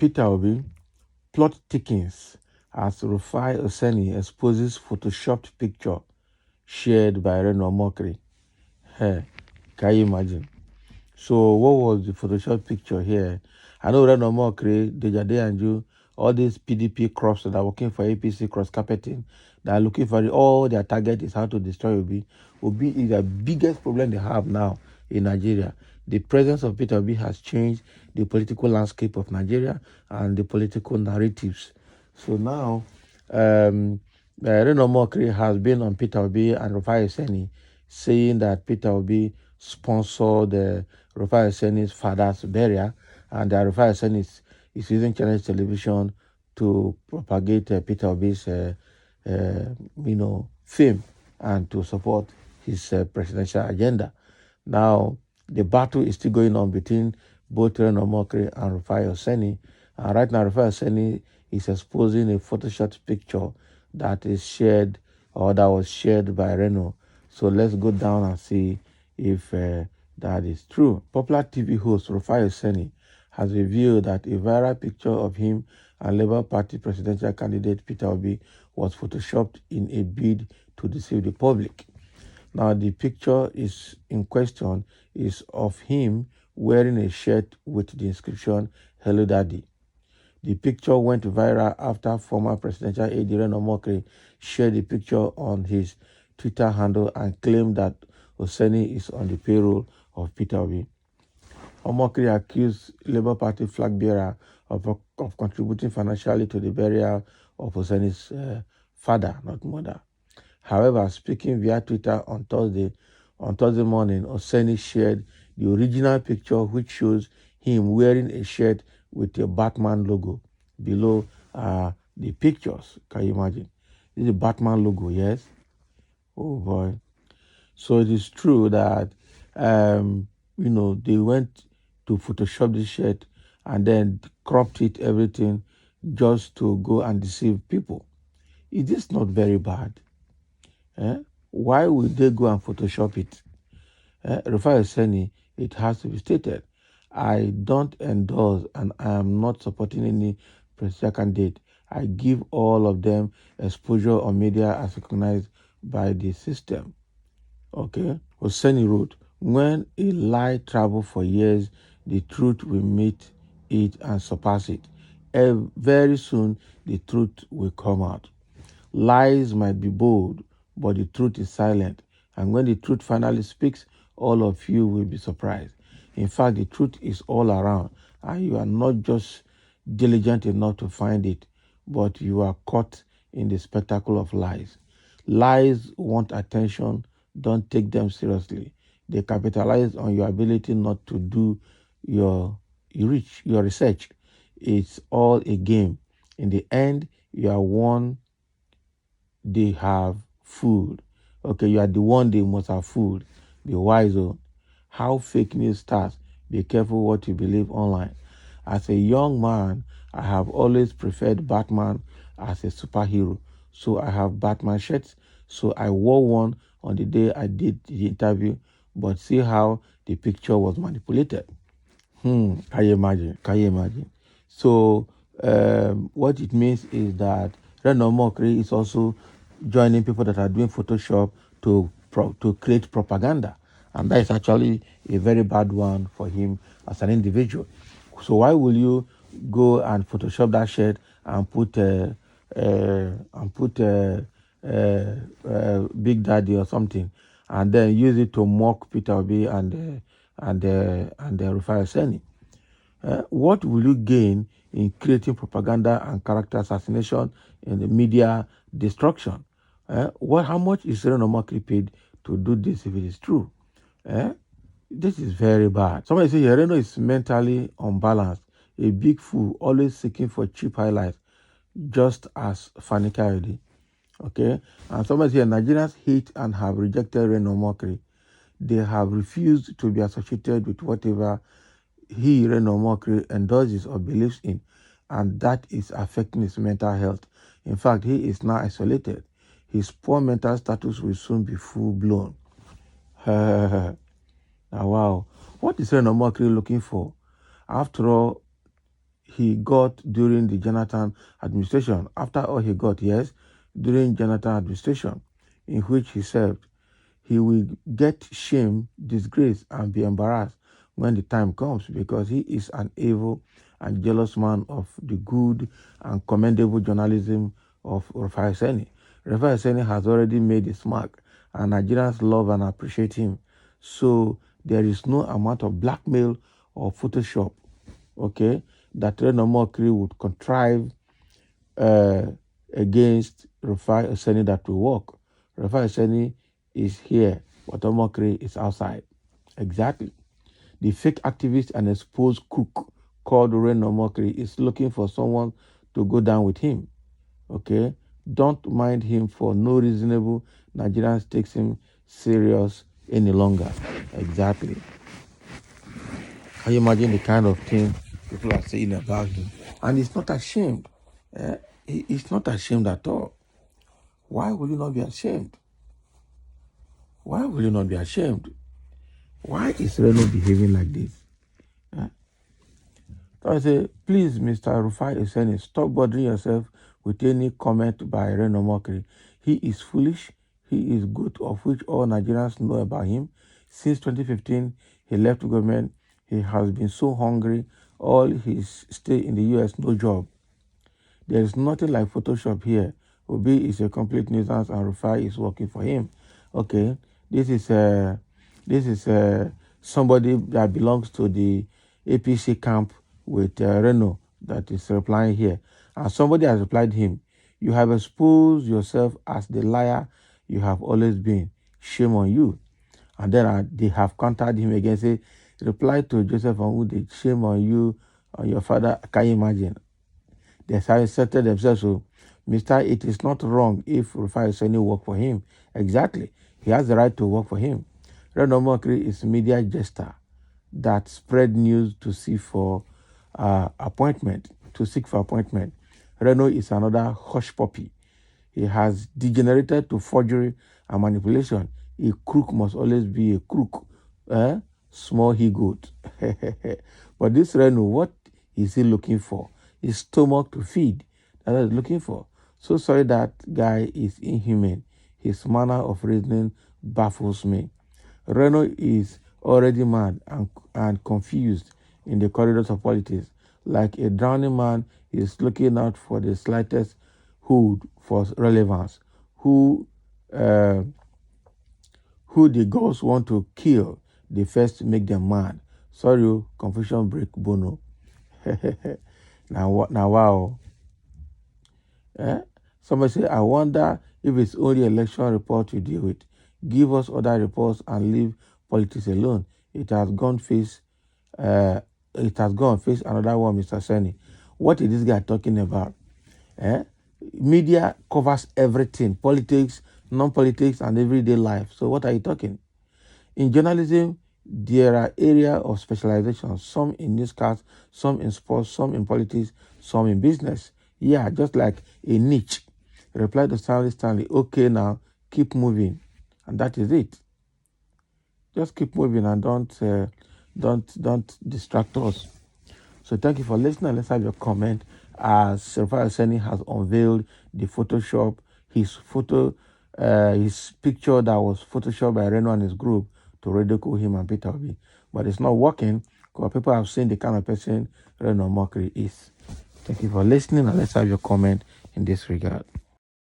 Peter Obi, plot thickens as Rufai Oseni exposes photoshopped picture shared by Reno Mokri. Hey, can you imagine? So what was the Photoshop picture here? I know Reno Mokri, Dejade Anju, all these PDP crops that are working for APC cross carpeting, that are looking for all their target is how to destroy Obi. Obi is the biggest problem they have now in Nigeria. The presence of Peter Obi has changed the political landscape of Nigeria and the political narratives. So now, Reno Mokri has been on Peter Obi and Rufai Oseni, saying that Peter Obi sponsored Rufai Oseni's father's burial, and Rufai Oseni is using Chinese television to propagate Peter Obi's, fame and to support his presidential agenda. Now, the battle is still going on between both Reno Mokri and Rufai Oseni. And right now, Rufai Oseni is exposing a Photoshop picture that is shared or that was shared by Reno. So let's go down and see if that is true. Popular TV host Rufai Oseni has revealed that a viral picture of him and Labour Party presidential candidate Peter Obi was photoshopped in a bid to deceive the public. Now, the picture is in question is of him wearing a shirt with the inscription, "Hello Daddy." The picture went viral after former presidential aide Reno Mokri shared the picture on his Twitter handle and claimed that Oseni is on the payroll of Peter Obi. Omokri accused Labour Party flag bearer of contributing financially to the burial of Oseni's father, not mother. However, speaking via Twitter on Thursday morning, Oseni shared the original picture, which shows him wearing a shirt with a Batman logo. Below the pictures. Can you imagine? This is a Batman logo, yes? Oh boy. So it is true that, they went to Photoshop this shirt and then cropped it, everything, just to go and deceive people. Is this not very bad? Why would they go and Photoshop it? Rufai Oseni, it has to be stated, I don't endorse and I am not supporting any presidential candidate. I give all of them exposure on media as recognized by the system. Okay? Oseni wrote, when a lie travels for years, the truth will meet it and surpass it. Very soon, the truth will come out. Lies might be bold, but the truth is silent. And when the truth finally speaks, all of you will be surprised. In fact, the truth is all around, and you are not just diligent enough to find it, but you are caught in the spectacle of lies. Lies want attention. Don't take them seriously. They capitalize on your ability not to do your research. It's all a game. In the end, you are one they have food. Okay, you are the one they must have food. Be wise on how fake news starts. Be careful what you believe online. As a young man, I have always preferred Batman as a superhero. So I have Batman shirts. So I wore one on the day I did the interview. But see how the picture was manipulated. Can you imagine? Can you imagine? So what it means is that Reno Mokri is also joining people that are doing Photoshop to create propaganda. And that is actually a very bad one for him as an individual. So why will you go and Photoshop that shirt and put Big Daddy or something, and then use it to mock Peter Obi and Rufai Oseni? What will you gain in creating propaganda and character assassination in the media destruction? How much is Reno Mokri paid to do this if it is true? This is very bad. Somebody say Reno is mentally unbalanced, a big fool, always seeking for cheap highlights, just as Fani Kayode. Okay? And somebody say Nigerians hate and have rejected Reno Mokri. They have refused to be associated with whatever he, Reno Mokri, endorses or believes in, and that is affecting his mental health. In fact, he is now isolated. His poor mental status will soon be full-blown. Wow. What is Reno Mokri looking for? After all, he got during the Jonathan administration. After all he got, yes, during Jonathan administration, in which he served, he will get shame, disgrace, and be embarrassed when the time comes, because he is an evil and jealous man of the good and commendable journalism of Rufai Seni. Rufai Seni has already made his mark, and Nigerians love and appreciate him. So there is no amount of blackmail or Photoshop, okay, that Reno would contrive against Rufai Seni that will work. Rufai Seni is here, but Omokri is outside. Exactly. The fake activist and exposed crook called Reno Omokri is looking for someone to go down with him. Okay? Don't mind him, for no reasonable Nigerians takes him serious any longer. Exactly. Can you imagine the kind of thing people are saying about him? And he's not ashamed. He's not ashamed at all. Why will you not be ashamed? Why will you not be ashamed? Why is Reno behaving like this? So I say, please, Mr. Rufai Eseni, stop bothering yourself with any comment by Reno Mokri. He is foolish. He is good, of which all Nigerians know about him. Since 2015, he left government. He has been so hungry. All his stay in the US, no job. There is nothing like Photoshop here. Obi is a complete nuisance, and Rufai is working for him. Okay, this is somebody that belongs to the APC camp with Reno that is replying here. And somebody has replied him, you have exposed yourself as the liar you have always been. Shame on you. And then they have contacted him again, say, reply to Joseph Onwude, shame on you, on your father. Can you imagine? They have asserted themselves. So, Mr. It is not wrong if Rufai Seni work for him. Exactly. He has the right to work for him. Reno Mokri is media jester that spread news to seek for appointment. Reno is another hush puppy. He has degenerated to forgery and manipulation. A crook must always be a crook. Small he goat. But this Reno, what is he looking for? His stomach to feed. That's what he's looking for. So sorry, that guy is inhuman. His manner of reasoning baffles me. Reno is already mad and confused in the corridors of politics. Like a drowning man, he is looking out for the slightest hood for relevance. Who the gods want to kill, they first make them mad. Sorry, confusion break Bono. Now wow. Somebody say, I wonder if it's only election report you deal with. Give us other reports and leave politics alone. It has gone face another one, Mr. Seni. What is this guy talking about? Media covers everything, politics, non-politics, and everyday life. So what are you talking? In journalism, there are areas of specialization, some in newscasts, some in sports, some in politics, some in business. Yeah, just like a niche. Reply to Stanley, okay now, keep moving. And that is it. Just keep moving and don't distract us. So thank you for listening. Let's have your comment as Rufai Seni has unveiled the Photoshop, his picture that was photoshopped by Reno and his group to ridicule him and Peter Obi. But it's not working because people have seen the kind of person Reno Mokri is. Thank you for listening, and let's have your comment in this regard.